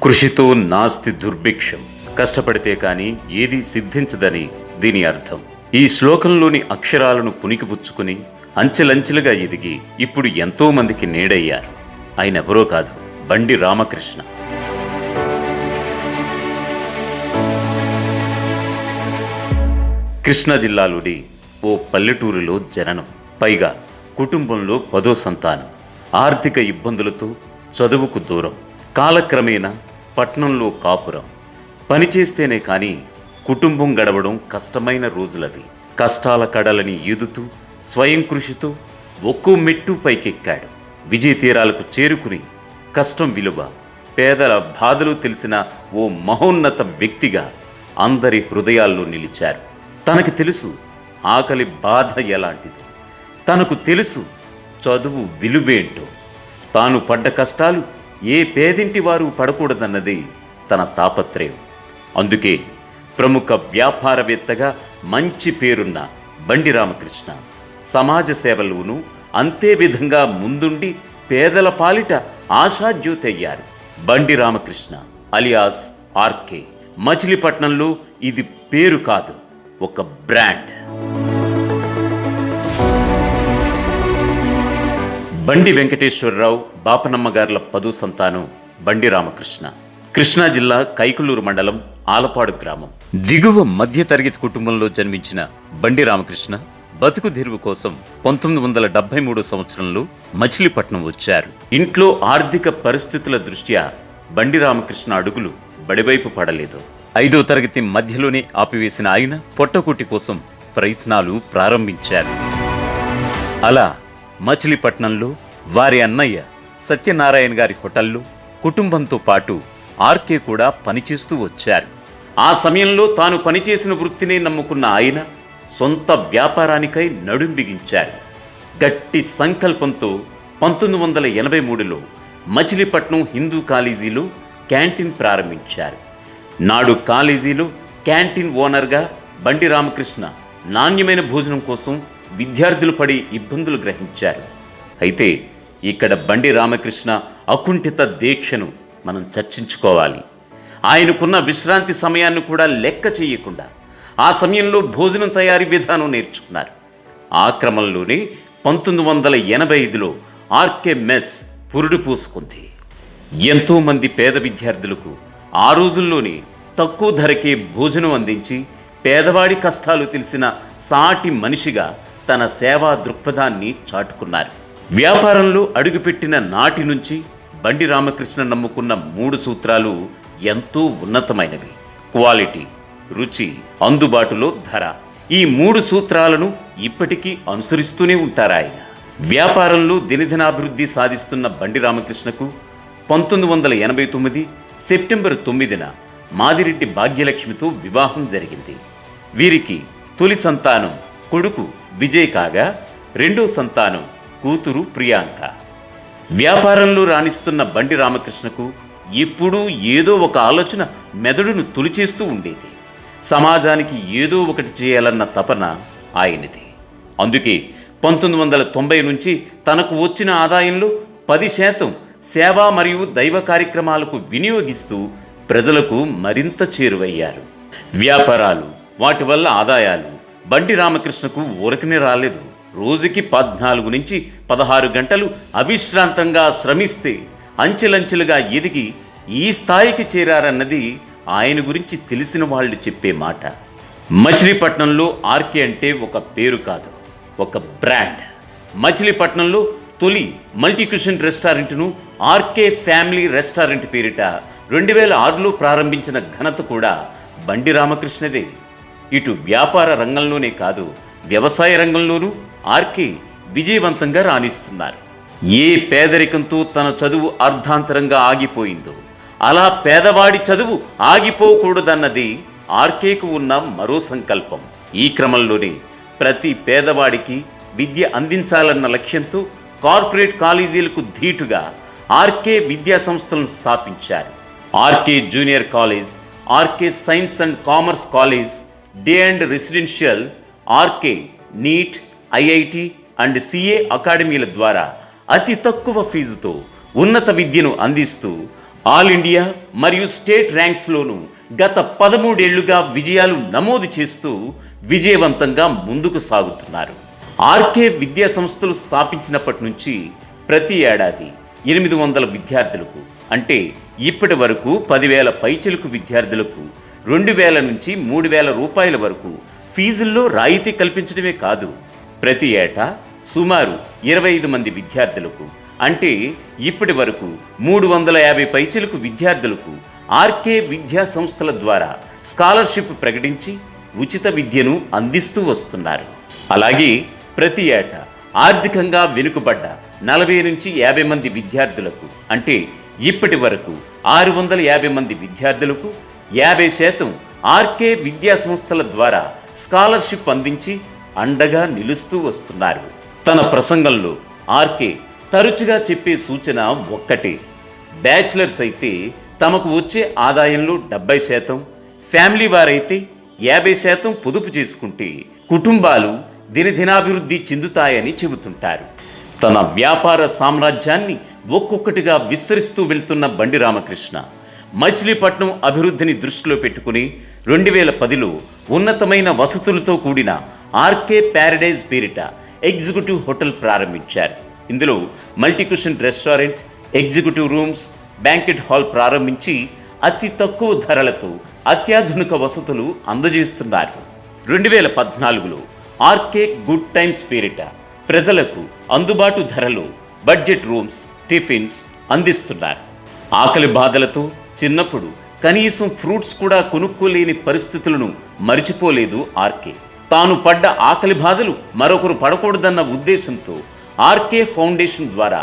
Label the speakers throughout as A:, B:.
A: కృషితో నాస్తి దుర్భిక్షం. కష్టపడితే కాని ఏదీ సిద్ధించదని దీని అర్థం. ఈ శ్లోకంలోని అక్షరాలను పుణికిపుచ్చుకుని అంచెలంచెలుగా ఎదిగి ఇప్పుడు ఎంతో మందికి నీడయ్యారు. ఆయన ఎవరో కాదు, బండి రామకృష్ణ. కృష్ణా జిల్లాలోని ఓ పల్లెటూరులో జననం. పైగా కుటుంబంలో 10వ సంతానం. ఆర్థిక ఇబ్బందులతో చదువుకు దూరం. కాలక్రమేణా పట్నంలో కాపురం. పనిచేస్తేనే కానీ కుటుంబం గడవడం కష్టమైన రోజులవి. కష్టాల కడలని ఈదుతూ స్వయం కృషితో ఒక్కో మెట్టు పైకెక్కాడు. విజయ తీరాలకు చేరుకుని కష్టం విలువ, పేదల బాధలు తెలిసిన ఓ మహోన్నత వ్యక్తిగా అందరి హృదయాల్లో నిలిచారు. తనకి తెలుసు ఆకలి బాధ ఎలాంటిదో. తనకు తెలుసు చదువు విలువేంటో. తాను పడ్డ కష్టాలు ఏ పేదింటి వారు పడకూడదన్నది తన తాపత్రయం. అందుకే ప్రముఖ వ్యాపారవేత్తగా మంచి పేరున్న బండి రామకృష్ణ సమాజ సేవలోనూ అంతే విధంగా ముందుండి పేదల పాలిట ఆశాజ్యోతి అయ్యారు. బండి రామకృష్ణ అలియాస్ ఆర్కే. మచిలీపట్నంలో ఇది పేరు కాదు, ఒక బ్రాండ్. బండి వెంకటేశ్వరరావు బాపనమ్మ గార్ల 10వ సంతానం బండి రామకృష్ణ. కృష్ణా జిల్లా కైకలూరు మండలం ఆలపాడు గ్రామం. దిగువ మధ్యతరగతి కుటుంబంలో జన్మించిన బండి రామకృష్ణ బతుకు తెరువు కోసం 1973 సంవత్సరంలో మచిలీపట్నం వచ్చారు. ఇంట్లో ఆర్థిక పరిస్థితుల దృష్ట్యా బండి రామకృష్ణ అడుగులు బడివైపు పడలేదు. 5వ తరగతి మధ్యలోనే ఆపివేసిన ఆయన పొట్టకూటి కోసం ప్రయత్నాలు ప్రారంభించారు. అలా మచిలీపట్నంలో వారి అన్నయ్య సత్యనారాయణ గారి హోటల్లో కుటుంబంతో పాటు ఆర్కే కూడా పనిచేస్తూ వచ్చారు. ఆ సమయంలో తాను పనిచేసిన వృత్తిని నమ్ముకున్న ఆయన సొంత వ్యాపారానికై నడుం బిగించారు. గట్టి సంకల్పంతో 1983లో మచిలీపట్నం హిందూ కాలేజీలో క్యాంటీన్ ప్రారంభించారు. నాడు కాలేజీలో క్యాంటీన్ ఓనర్గా బండి రామకృష్ణ నాణ్యమైన భోజనం కోసం విద్యార్థులు పడి ఇబ్బందులు గ్రహించారు. అయితే ఇక్కడ బండి రామకృష్ణ అకుంఠిత దీక్షను మనం చర్చించుకోవాలి. ఆయనకున్న విశ్రాంతి సమయాన్ని కూడా లెక్క చేయకుండా ఆ సమయంలో భోజనం తయారీ విధానం నేర్చుకున్నారు. ఆ క్రమంలోనే 1985లో ఆర్కే మెస్ పురుడు పూసుకుంది. ఎంతోమంది పేద విద్యార్థులకు ఆ రోజుల్లోనే తక్కువ ధరకే భోజనం అందించి పేదవాడి కష్టాలు తెలిసిన సాటి మనిషిగా తన సేవా దృక్పథాన్ని చాటుకున్నారు. వ్యాపారంలో అడుగుపెట్టిన నాటి నుంచి బండి రామకృష్ణ నమ్ముకున్న 3 సూత్రాలు ఎంతో ఉన్నతమైనవి. క్వాలిటీ, రుచి, అందుబాటులో ధర. ఈ 3 సూత్రాలను ఇప్పటికీ అనుసరిస్తూనే ఉంటారు ఆయన. వ్యాపారంలో దినదినాభివృద్ధి సాధిస్తున్న బండి రామకృష్ణకు 1989 సెప్టెంబర్ 9న మాదిరెడ్డి భాగ్యలక్ష్మితో వివాహం జరిగింది. వీరికి తొలి సంతానం కొడుకు విజయ్ కాగా రెండో సంతానం కూతురు ప్రియాంక. వ్యాపారంలో రాణిస్తున్న బండి రామకృష్ణకు ఎప్పుడూ ఏదో ఒక ఆలోచన మెదడును తొలిచేస్తూ ఉండేది. సమాజానికి ఏదో ఒకటి చేయాలన్న తపన ఆయనది. అందుకే 1990 నుంచి తనకు వచ్చిన ఆదాయంలో 10% సేవా మరియు దైవ కార్యక్రమాలకు వినియోగిస్తూ ప్రజలకు మరింత చేరువయ్యారు. వ్యాపారాలు, వాటి వల్ల ఆదాయాలు బండి రామకృష్ణకు ఊరకనే రాలేదు. రోజుకి 14 నుంచి 16 గంటలు అవిశ్రాంతంగా శ్రమిస్తే అంచెలంచెలుగా ఎదిగి ఈ స్థాయికి చేరారన్నది ఆయన గురించి తెలిసిన వాళ్ళు చెప్పే మాట. మచిలీపట్నంలో ఆర్కే అంటే ఒక పేరు కాదు, ఒక బ్రాండ్. మచిలీపట్నంలో తొలి మల్టీ క్యూషన్ రెస్టారెంట్ను ఆర్కే ఫ్యామిలీ రెస్టారెంట్ పేరిట 2006లో ప్రారంభించిన ఘనత కూడా బండి రామకృష్ణదే. ఇటు వ్యాపార రంగంలోనే కాదు, వ్యవసాయ రంగంలోనూ ఆర్కే విజయవంతంగా రాణిస్తున్నారు. ఏ పేదరికంతో తన చదువు అర్ధాంతరంగా ఆగిపోయిందో అలా పేదవాడి చదువు ఆగిపోకూడదన్నది ఆర్కేకు ఉన్న మరో సంకల్పం. ఈ క్రమంలోనే ప్రతి పేదవాడికి విద్య అందించాలన్న లక్ష్యంతో కార్పొరేట్ కాలేజీలకు ధీటుగా ఆర్కే విద్యా సంస్థలను స్థాపించారు. RK junior college, RK science and commerce college, day and residential, RK NEET, IIT and CA అకాడమీల ద్వారా అతి తక్కువ ఫీజుతో ఉన్నత విద్యను అందిస్తూ ఆల్ ఇండియా మరియు స్టేట్ ర్యాంక్స్లోనూ గత 13 ఏళ్లుగా విజయాలు నమోదు చేస్తూ విజయవంతంగా ముందుకు సాగుతున్నారు. ఆర్కే విద్యా సంస్థలు స్థాపించినప్పటి నుంచి ప్రతి ఏడాది 800 విద్యార్థులకు, అంటే ఇప్పటి వరకు 10,000 పైచిలుకు విద్యార్థులకు 2,000 నుంచి 3,000 రూపాయల వరకు ఫీజుల్లో రాయితీ కల్పించడమే కాదు, ప్రతి ఏటా సుమారు 25 మంది విద్యార్థులకు, అంటే ఇప్పటి వరకు 350 పైచిలుకు విద్యార్థులకు ఆర్కే విద్యా సంస్థల ద్వారా స్కాలర్షిప్ ప్రకటించి ఉచిత విద్యను అందిస్తూ వస్తున్నారు. అలాగే ప్రతి ఏటా ఆర్థికంగా వెనుకబడ్డ 40 నుంచి 50 మంది విద్యార్థులకు, అంటే ఇప్పటి వరకు 650 మంది విద్యార్థులకు 50% ఆర్కే విద్యా సంస్థల ద్వారా స్కాలర్షిప్ అందించి అండగా నిలుస్తూ వస్తున్నారు. తన ప్రసంగంలో ఆర్కే తరచుగా చెప్పే సూచన ఒక్కటే: బ్యాచిలర్స్ అయితే తమకు వచ్చే ఆదాయంలో 70%, ఫ్యామిలీ వారైతే 50% పొదుపు చేసుకుంటే కుటుంబాలు దినదినాభివృద్ధి చెందుతాయని చెబుతుంటారు. తన వ్యాపార సామ్రాజ్యాన్ని ఒక్కొక్కటిగా విస్తరిస్తూ వెళ్తున్న బండి రామకృష్ణ మచిలీపట్నం అభివృద్ధిని దృష్టిలో పెట్టుకుని 2010లో ఉన్నతమైన వసతులతో కూడిన ఆర్కే ప్యారడైజ్ పేరిట ఎగ్జిక్యూటివ్ హోటల్ ప్రారంభించారు. ఇందులో multi question restaurant, executive rooms, banquet hall ప్రారంభించి అతి తక్కువ ధరలతో అత్యాధునిక వసతులు అందజేస్తున్నారు. 2014లో ఆర్కే గుడ్ టైమ్స్ పేరిట ప్రజలకు అందుబాటు ధరలో బడ్జెట్ రూమ్స్, టిఫిన్స్ అందిస్తున్నారు. ఆకలి బాధలతో చిన్నప్పుడు కనీసం ఫ్రూట్స్ కూడా కొనుక్కోలేని పరిస్థితులను మరిచిపోలేదు ఆర్కే. తాను పడ్డ ఆకలి బాధలు మరొకరు పడకూడదన్న ఉద్దేశంతో ఆర్కే ఫౌండేషన్ ద్వారా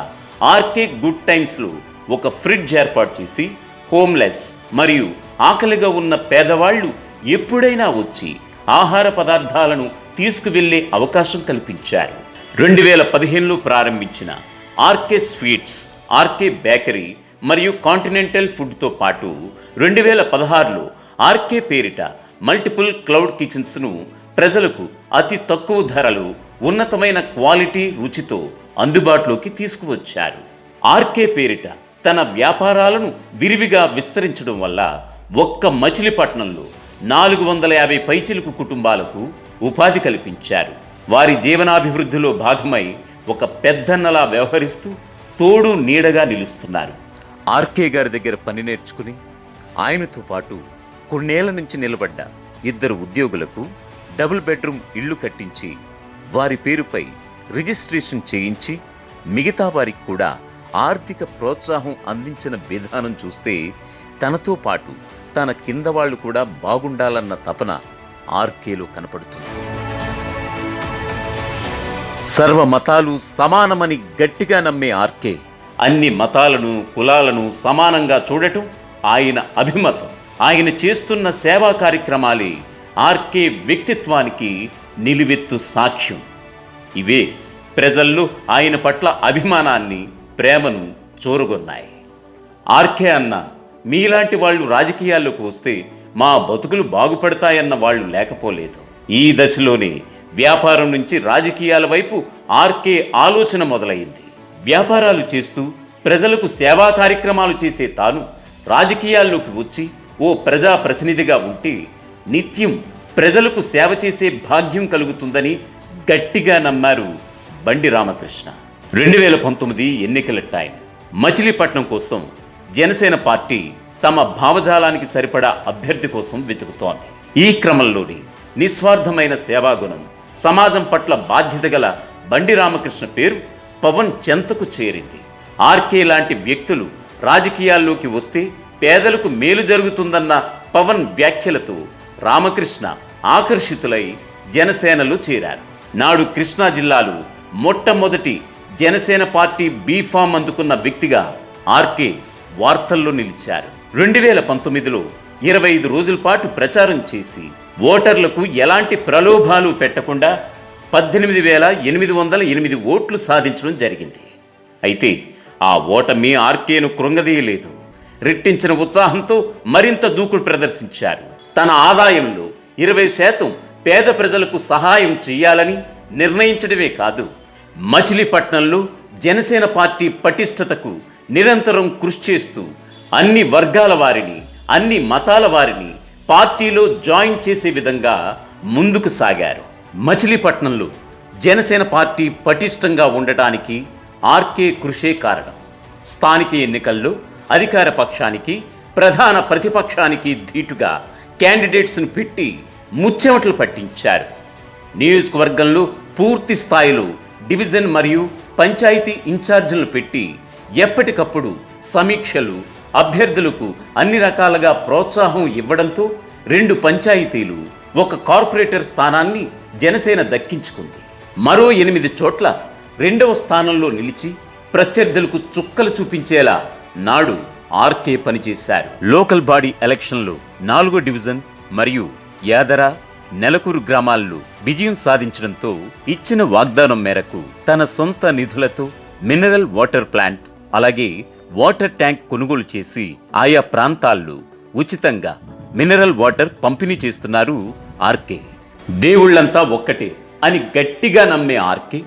A: ఆర్కే గుడ్ టైమ్స్లో ఒక ఫ్రిడ్జ్ ఏర్పాటు చేసి హోమ్లెస్ మరియు ఆకలిగా ఉన్న పేదవాళ్లు ఎప్పుడైనా వచ్చి ఆహార పదార్థాలను తీసుకువెళ్లే అవకాశం కల్పించారు. 2015లో ప్రారంభించిన ఆర్కే స్వీట్స్, ఆర్కే బేకరీ మరియు కాంటినెంటల్ ఫుడ్తో పాటు 2016లో ఆర్కే పేరిట మల్టిపుల్ క్లౌడ్ కిచెన్స్ను ప్రజలకు అతి తక్కువ ధరలు, ఉన్నతమైన క్వాలిటీ, రుచితో అందుబాటులోకి తీసుకువచ్చారు. ఆర్కే పేరిట తన వ్యాపారాలను విరివిగా విస్తరించడం వల్ల ఒక్క మచిలీపట్నంలో 450 పైచిలుకు కుటుంబాలకు ఉపాధి కల్పించారు. వారి జీవనాభివృద్ధిలో భాగమై ఒక పెద్దన్నలా వ్యవహరిస్తూ తోడు నీడగా నిలుస్తున్నారు. ఆర్కే గారి దగ్గర పని నేర్చుకుని ఆయనతో పాటు కొన్నేళ్ల నుంచి నిలబడ్డ 2 ఉద్యోగులకు డబుల్ బెడ్రూమ్ ఇళ్లు కట్టించి వారి పేరుపై రిజిస్ట్రేషన్ చేయించి మిగతా వారికి కూడా ఆర్థిక ప్రోత్సాహం అందించిన విధానం చూస్తే తనతో పాటు తన కింద వాళ్ళు కూడా బాగుండాలన్న తపన ఆర్కేలో కనపడుతుంది. సర్వ మతాలు సమానమని గట్టిగా నమ్మే ఆర్కే అన్ని మతాలను, కులాలను సమానంగా చూడటం ఆయన అభిమతం. ఆయన చేస్తున్న సేవా కార్యక్రమాలే ఆర్కే వ్యక్తిత్వానికి నిలువెత్తు సాక్ష్యం. ఇవే ప్రజల్లో ఆయన పట్ల అభిమానాన్ని, ప్రేమను చూరగొన్నాయి. ఆర్కే అన్న, మీలాంటి వాళ్ళు రాజకీయాల్లోకి వస్తే మా బతుకులు బాగుపడతాయన్న వాళ్ళు లేకపోలేదు. ఈ దశలోనే వ్యాపారం నుంచి రాజకీయాల వైపు ఆర్కే ఆలోచన మొదలైంది. వ్యాపారాలు చేస్తూ ప్రజలకు సేవా కార్యక్రమాలు చేసే తాను రాజకీయాల్లోకి వచ్చి ఓ ప్రజాప్రతినిధిగా ఉంటే నిత్యం ప్రజలకు సేవ చేసే భాగ్యం కలుగుతుందని గట్టిగా నమ్మారు బండి రామకృష్ణ. 2019 ఎన్నికల టైం. మచిలీపట్నం కోసం జనసేన పార్టీ తమ భావజాలానికి సరిపడా అభ్యర్థి కోసం వెతుకుతోంది. ఈ క్రమంలోని నిస్వార్థమైన సేవాగుణం, సమాజం పట్ల బాధ్యత గల బండి రామకృష్ణ పేరు పవన్ చెంతకు చేరింది. ఆర్కే లాంటి వ్యక్తులు రాజకీయాల్లోకి వస్తే పేదలకు మేలు జరుగుతుందన్న పవన్ వ్యాఖ్యలతో రామకృష్ణ ఆకర్షితులై జనసేనలో చేరారు. నాడు కృష్ణా జిల్లాలో మొట్టమొదటి జనసేన పార్టీ బీఫామ్ అందుకున్న వ్యక్తిగా ఆర్కే వార్తల్లో నిలిచారు. 2019లో 25 రోజుల పాటు ప్రచారం చేసి ఓటర్లకు ఎలాంటి ప్రలోభాలు పెట్టకుండా 18,808 ఓట్లు సాధించడం జరిగింది. అయితే ఆ ఓటమి ఆర్కేను కృంగదీయలేదు. రెట్టించిన ఉత్సాహంతో మరింత దూకుడు ప్రదర్శించారు. తన ఆదాయంలో 20% పేద ప్రజలకు సహాయం చేయాలని నిర్ణయించడమే కాదు, మచిలీపట్నంలో జనసేన పార్టీ పటిష్టతకు నిరంతరం కృషి చేస్తూ అన్ని వర్గాల వారిని, అన్ని మతాల వారిని పార్టీలో జాయిన్ చేసే విధంగా ముందుకు సాగారు. మచిలీపట్నంలో జనసేన పార్టీ పటిష్టంగా ఉండటానికి ఆర్కే కృషే కారణం. స్థానిక ఎన్నికల్లో అధికార పక్షానికి, ప్రధాన ప్రతిపక్షానికి ధీటుగా క్యాండిడేట్స్ను పెట్టి ముచ్చెమటలు పట్టించారు. నియోజకవర్గంలో పూర్తి స్థాయిలో డివిజన్ మరియు పంచాయతీ ఇన్ఛార్జీలను పెట్టి ఎప్పటికప్పుడు సమీక్షలు, అభ్యర్థులకు అన్ని రకాలుగా ప్రోత్సాహం ఇవ్వడంతో 2 పంచాయతీలు, 1 కార్పొరేటర్ స్థానాన్ని జనసేన దక్కించుకుంది. మరో 8 చోట్ల 2వ స్థానంలో నిలిచి ప్రత్యర్థులకు చుక్కలు చూపించేలా నాడు ఆర్కే పనిచేశారు. లోకల్ బాడీ ఎలక్షన్లో 4వ డివిజన్ మరియు యాదర, నెలకూరు గ్రామాల్లో విజయం సాధించడంతో ఇచ్చిన వాగ్దానం మేరకు తన సొంత నిధులతో మినరల్ వాటర్ ప్లాంట్, అలాగే వాటర్ ట్యాంక్ కొనుగోలు చేసి ఆయా ప్రాంతాల్లో ఉచితంగా మినరల్ వాటర్ పంపిణీ చేస్తున్నారు ఆర్కే. దేవుళ్లంతా ఒక్కటే అని గట్టిగా నమ్మే ఆర్కే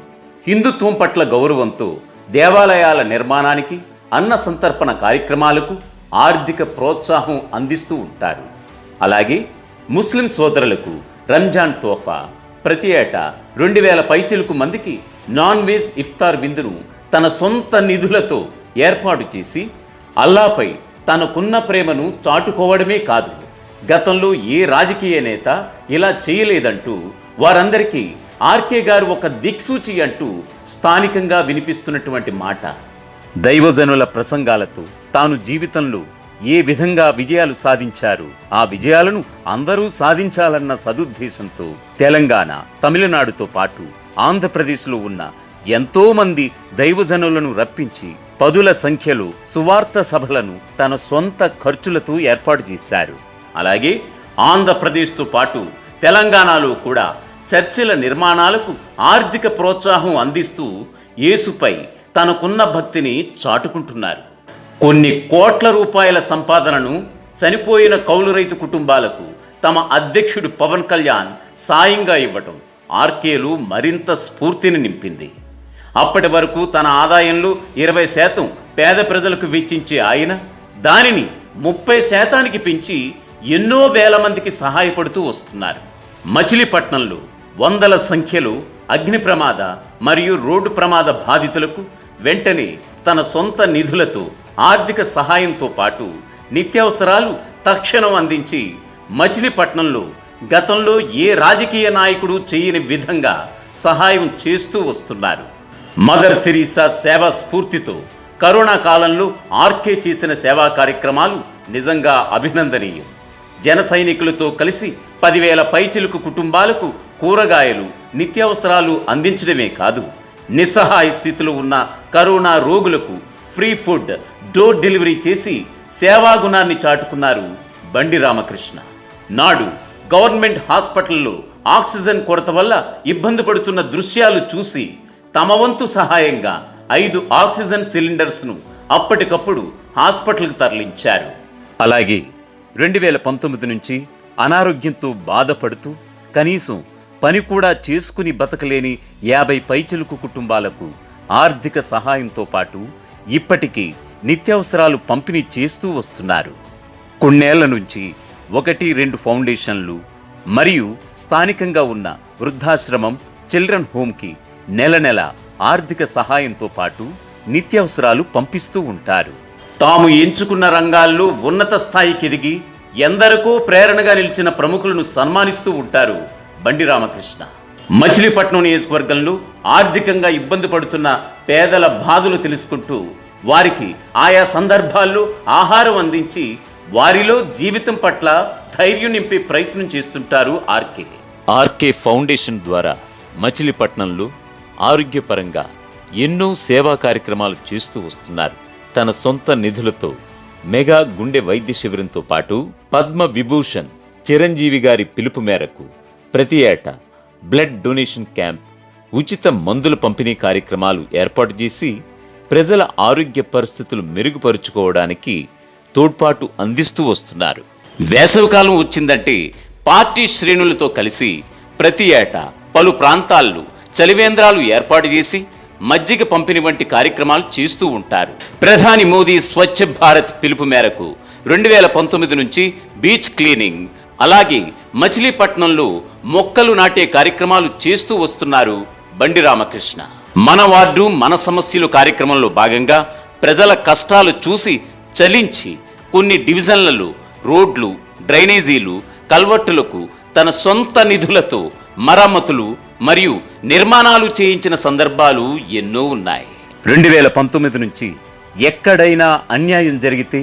A: హిందుత్వం పట్ల గౌరవంతో దేవాలయాల నిర్మాణానికి, అన్న సంతర్పణ కార్యక్రమాలకు ఆర్థిక ప్రోత్సాహం అందిస్తూ ఉంటారు. అలాగే ముస్లిం సోదరులకు రంజాన్ తోఫా, ప్రతి ఏటా 2000 పైచిలుకు మందికి నాన్ వెజ్ ఇఫ్తార్ విందును తన సొంత నిధులతో ఏర్పాటు చేసి అల్లాపై తనకున్న ప్రేమను చాటుకోవడమే కాదు, గతంలో ఏ రాజకీయ నేత ఇలా చేయలేదంటూ వారందరికీ ఆర్కే గారు ఒక దిక్సూచి అంటూ స్థానికంగా వినిపిస్తున్నటువంటి మాట. దైవజనుల ప్రసంగాలతో తాను జీవితంలో ఏ విధంగా విజయాలు సాధించారు, ఆ విజయాలను అందరూ సాధించాలన్న సదుద్దేశంతో తెలంగాణ, తమిళనాడుతో పాటు ఆంధ్రప్రదేశ్లో ఉన్న ఎంతో మంది దైవజనులను రప్పించి 10ల సంఖ్యలో సువార్త సభలను తన సొంత ఖర్చులతో ఏర్పాటు చేశారు. అలాగే ఆంధ్రప్రదేశ్తో పాటు తెలంగాణలో కూడా చర్చిల నిర్మాణాలకు ఆర్థిక ప్రోత్సాహం అందిస్తూ యేసుపై తనకున్న భక్తిని చాటుకుంటున్నారు. కొన్ని కోట్ల రూపాయల సంపాదనను చనిపోయిన కౌలు రైతు కుటుంబాలకు తమ అధ్యక్షుడు పవన్ కళ్యాణ్ సాయంగా ఇవ్వటం ఆర్కేలు మరింత స్ఫూర్తిని నింపింది. అప్పటి వరకు తన ఆదాయంలో 20% పేద ప్రజలకు వెచ్చించే ఆయన దానిని 30% పెంచి ఎన్నో వేల మందికి సహాయపడుతూ వస్తున్నారు. మచిలీపట్నంలో వందల సంఖ్యలో అగ్ని ప్రమాద మరియు రోడ్డు ప్రమాద బాధితులకు వెంటనే తన సొంత నిధులతో ఆర్థిక సహాయంతో పాటు నిత్యావసరాలు తక్షణం అందించి మచిలీపట్నంలో గతంలో ఏ రాజకీయ నాయకుడు చేయని విధంగా సహాయం చేస్తూ వస్తున్నారు. మదర్ తెరీసా సేవా స్ఫూర్తితో కరోనా కాలంలో ఆర్కే చేసిన సేవా కార్యక్రమాలు నిజంగా అభినందనీయం. జన సైనికులతో కలిసి 10,000 పైచిలుకు కుటుంబాలకు కూరగాయలు, నిత్యావసరాలు అందించడమే కాదు, నిస్సహాయ స్థితిలో ఉన్న కరోనా రోగులకు ఫ్రీ ఫుడ్ డోర్ డెలివరీ చేసి సేవాగుణాన్ని చాటుకున్నారు బండి రామకృష్ణ. నాడు గవర్నమెంట్ హాస్పిటల్లో ఆక్సిజన్ కొరత వల్ల ఇబ్బంది పడుతున్న దృశ్యాలు చూసి తమ వంతు సహాయంగా 5 ఆక్సిజన్ సిలిండర్స్ను అప్పటికప్పుడు హాస్పిటల్కి తరలించారు. అలాగే 2019 నుంచి అనారోగ్యంతో బాధపడుతూ కనీసం పని కూడా చేసుకుని బతకలేని 50 పైచిలుకు కుటుంబాలకు ఆర్థిక సహాయంతో పాటు ఇప్పటికీ నిత్యావసరాలు పంపిణీ చేస్తూ వస్తున్నారు. కొన్నేళ్ల నుంచి 1-2 ఫౌండేషన్లు మరియు స్థానికంగా ఉన్న వృద్ధాశ్రమం, చిల్డ్రన్ హోమ్కి నెల ఆర్థిక సహాయంతో పాటు నిత్యావసరాలు పంపిస్తూ ఉంటారు. తాము ఎంచుకున్న రంగాల్లో ఉన్నత స్థాయికి ఎదిగి ఎందరికో ప్రేరణగా నిలిచిన ప్రముఖులను సన్మానిస్తూ ఉంటారు బండి రామకృష్ణ. మచిలీపట్నం నియోజకవర్గంలో ఆర్థికంగా ఇబ్బంది పడుతున్న పేదల బాధలు తెలుసుకుంటూ వారికి ఆయా సందర్భాల్లో ఆహారం అందించి వారిలో జీవితం పట్ల ధైర్యం నింపే ప్రయత్నం చేస్తుంటారు ఆర్కే. ఆర్కే ఫౌండేషన్ ద్వారా మచిలీపట్నంలో ఆరోగ్యపరంగా ఎన్నో సేవా కార్యక్రమాలు చేస్తూ వస్తున్నారు. తన సొంత నిధులతో మెగా గుండె వైద్య శిబిరంతో పాటు పద్మ విభూషణ్ చిరంజీవి గారి పిలుపు మేరకు ప్రతి ఏటా బ్లడ్ డొనేషన్ క్యాంప్, ఉచిత మందుల పంపిణీ కార్యక్రమాలు ఏర్పాటు చేసి ప్రజల ఆరోగ్య పరిస్థితులు మెరుగుపరుచుకోవడానికి తోడ్పాటు అందిస్తూ వస్తున్నారు. వేసవికాలం వచ్చిందంటే పార్టీ శ్రేణులతో కలిసి ప్రతి ఏటా పలు ప్రాంతాల్లో చలివేంద్రాలు ఏర్పాటు చేసి మజ్జిగ పంపిణీ వంటి కార్యక్రమాలు చేస్తూ ఉంటారు. ప్రధాని మోదీ స్వచ్ఛ భారత్ పిలుపు మేరకు 2019 నుంచి బీచ్ క్లీనింగ్, అలాగే మచిలీపట్నంలో మొక్కలు నాటే కార్యక్రమాలు చేస్తూ వస్తున్నారు బండి రామకృష్ణ. మన వార్డు మన సమస్యలు కార్యక్రమంలో భాగంగా ప్రజల కష్టాలు చూసి చలించి కొన్ని డివిజన్లలో రోడ్లు, డ్రైనేజీలు, కల్వర్టులకు తన సొంత నిధులతో మరమ్మతులు మరియు నిర్మాణాలు చేయించిన సందర్భాలు ఎన్నో ఉన్నాయి. 2019 నుంచి ఎక్కడైనా అన్యాయం జరిగితే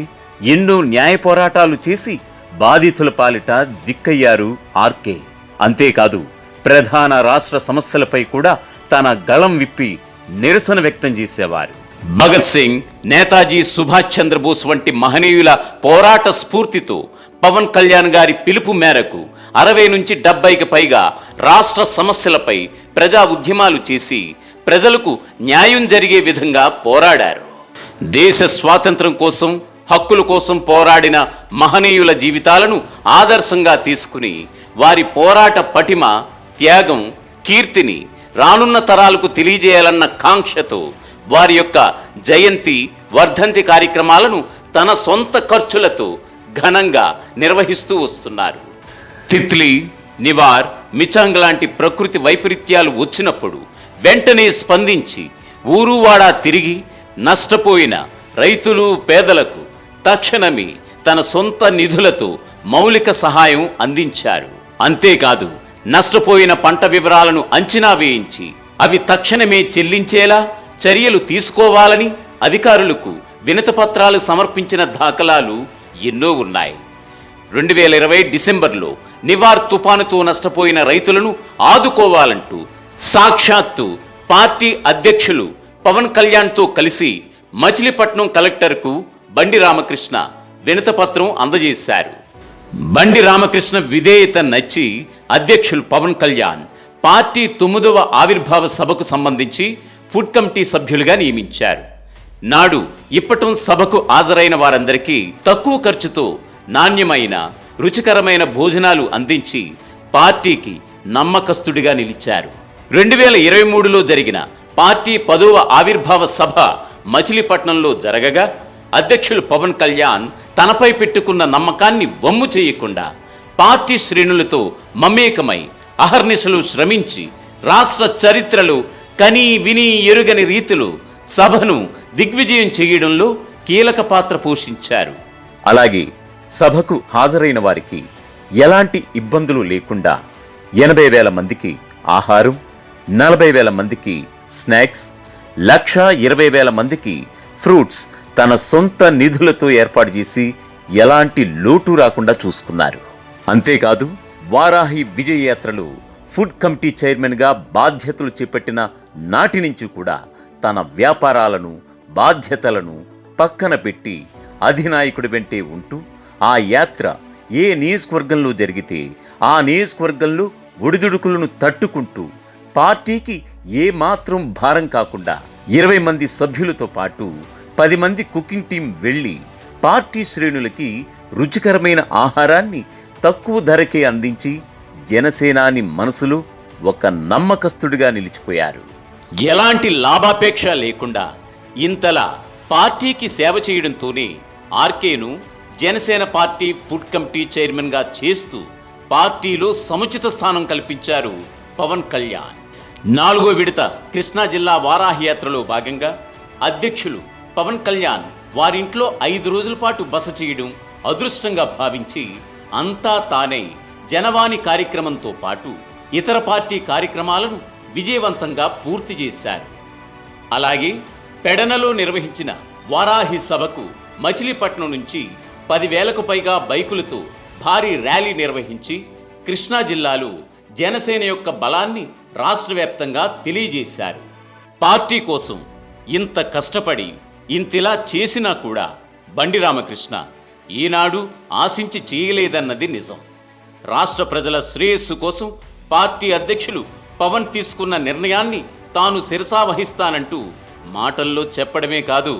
A: ఎన్నో న్యాయ పోరాటాలు చేసి బాధితుల పాలిట దిక్కయ్యారు ఆర్కే. అంతేకాదు ప్రధాన రాష్ట్ర సమస్యలపై కూడా తన గళం విప్పి నిరసన వ్యక్తం చేసేవారు. భగత్ సింగ్, నేతాజీ సుభాష్ చంద్రబోస్ వంటి మహనీయుల పోరాట స్ఫూర్తితో పవన్ కళ్యాణ్ గారి పిలుపు మేరకు 60 నుంచి 70కి పైగా రాష్ట్ర సమస్యలపై ప్రజా ఉద్యమాలు చేసి ప్రజలకు న్యాయం జరిగే విధంగా పోరాడారు. దేశ స్వాతంత్రం కోసం, హక్కుల కోసం పోరాడిన మహనీయుల జీవితాలను ఆదర్శంగా తీసుకుని వారి పోరాట పటిమ, త్యాగం, కీర్తిని రానున్న తరాలకు తెలియజేయాలన్న కాంక్షతో వారి యొక్క జయంతి, వర్ధంతి కార్యక్రమాలను తన సొంత ఖర్చులతో ఘనంగా నిర్వహిస్తూ వస్తున్నారు. తిత్లీ, నివార్, మిచాంగ్ లాంటి ప్రకృతి వైపరీత్యాలు వచ్చినప్పుడు వెంటనే స్పందించి ఊరువాడా తిరిగి నష్టపోయిన రైతులు, పేదలకు తక్షణమే తన సొంత నిధులతో మౌలిక సహాయం అందించారు. అంతేకాదు నష్టపోయిన పంట వివరాలను అంచనా వేయించి అవి తక్షణమే చెల్లించేలా చర్యలు తీసుకోవాలని అధికారులకు వినతిపత్రాలు సమర్పించిన దాఖలాలు ఎన్నో ఉన్నాయి. 2020 డిసెంబర్లో నివార్ తుఫానుతో నష్టపోయిన రైతులను ఆదుకోవాలంటూ సాక్షాత్తు పార్టీ అధ్యక్షులు పవన్ కళ్యాణ్తో కలిసి మచిలీపట్నం కలెక్టర్కు బండి రామకృష్ణ వినతిపత్రం అందజేశారు. బండి రామకృష్ణ విధేయత నచ్చి అధ్యక్షులు పవన్ కళ్యాణ్ పార్టీ 9వ ఆవిర్భావ సభకు సంబంధించి ఫుడ్ కమిటీ సభ్యులుగా నియమించారు. నాడు ఇప్పటం సభకు హాజరైన వారందరికీ తక్కువ ఖర్చుతో నాణ్యమైన, రుచికరమైన భోజనాలు అందించి పార్టీకి నమ్మకస్తుడిగా నిలిచారు. 2023లో జరిగిన పార్టీ 10వ ఆవిర్భావ సభ మచిలీపట్నంలో జరగగా అధ్యక్షులు పవన్ కళ్యాణ్ తనపై పెట్టుకున్న నమ్మకాన్ని వమ్ము చేయకుండా పార్టీ శ్రేణులతో మమేకమై అహర్నిశలు శ్రమించి రాష్ట్ర చరిత్రలో కని విని ఎరుగని రీతిలో సభను దిగ్విజయం చేయడంలో కీలక పాత్ర పోషించారు. అలాగే సభకు హాజరైన వారికి ఎలాంటి ఇబ్బందులు లేకుండా 80,000 మందికి ఆహారం, 40,000 మందికి స్నాక్స్, 1,20,000 మందికి ఫ్రూట్స్ తన సొంత నిధులతో ఏర్పాటు చేసి ఎలాంటి లోటు రాకుండా చూసుకున్నారు. అంతేకాదు వారాహి విజయయాత్రలో ఫుడ్ కమిటీ చైర్మన్గా బాధ్యతలు చేపట్టిన నాటి నుంచి కూడా తన వ్యాపారాలను, బాధ్యతలను పక్కన పెట్టి అధినాయకుడి వెంటే ఉంటూ ఆ యాత్ర ఏ నియోజకవర్గంలో జరిగితే ఆ నియోజకవర్గంలో ఒడిదుడుకులను తట్టుకుంటూ పార్టీకి ఏమాత్రం భారం కాకుండా 20 మంది సభ్యులతో పాటు 10 మంది కుకింగ్ టీం వెళ్ళి పార్టీ శ్రేణులకి రుచికరమైన ఆహారాన్ని తక్కువ ధరకే అందించి జనసేనాని మనసులో ఒక నమ్మకస్తుడిగా నిలిచిపోయారు. ఎలాంటి లాభాపేక్ష లేకుండా ఇంతలా పార్టీకి సేవ చేయడంతోనే ఆర్కేను జనసేన పార్టీ ఫుడ్ కమిటీ చైర్మన్గా చేస్తూ పార్టీలో సముచిత స్థానం కల్పించారు పవన్ కళ్యాణ్. 4వ విడత కృష్ణా జిల్లా వారాహి యాత్రలో భాగంగా అధ్యక్షులు పవన్ కళ్యాణ్ వారింట్లో 5 రోజుల పాటు బస చేయడం అదృష్టంగా భావించి అంతా తానై జనవాణి కార్యక్రమంతో పాటు ఇతర పార్టీ కార్యక్రమాలను విజయవంతంగా పూర్తి చేశారు. అలాగే పెడనలో నిర్వహించిన వారాహి సభకు మచిలీపట్నం నుంచి 10,000కు పైగా బైకులతో భారీ ర్యాలీ నిర్వహించి కృష్ణా జిల్లాలో జనసేన యొక్క బలాన్ని రాష్ట్ర వ్యాప్తంగా తెలియజేశారు. పార్టీ కోసం ఇంత కష్టపడి ఇంతిలా చేసినా కూడా బండి రామకృష్ణ ఈనాడు ఆశించి చేయలేదన్నది నిజం. రాష్ట్ర ప్రజల శ్రేయస్సు కోసం పార్టీ అధ్యక్షులు పవన్ తీసుకున్న నిర్ణయాన్ని తాను శిరసా వహిస్తానంటూ మాటల్లో చెప్పడమే కాదు,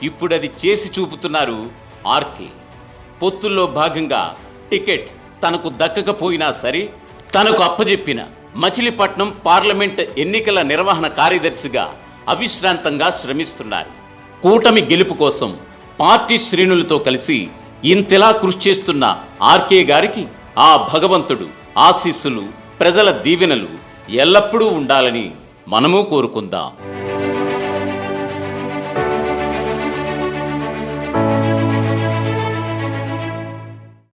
A: ఇప్పుడది చేసి చూపుతున్నారు ఆర్కే. పొత్తుల్లో భాగంగా టికెట్ తనకు దక్కకపోయినా సరే తనకు అప్పజెప్పిన మచిలీపట్నం పార్లమెంట్ ఎన్నికల నిర్వహణ కార్యదర్శిగా అవిశ్రాంతంగా శ్రమిస్తున్నారు. కూటమి గెలుపు కోసం పార్టీ శ్రేణులతో కలిసి ఇంతలా కృషి చేస్తున్న ఆర్కే గారికి ఆ భగవంతుడు ఆశీస్సులు, ప్రజల దీవెనలు ఎల్లప్పుడూ ఉండాలని మనము కోరుకుందాం.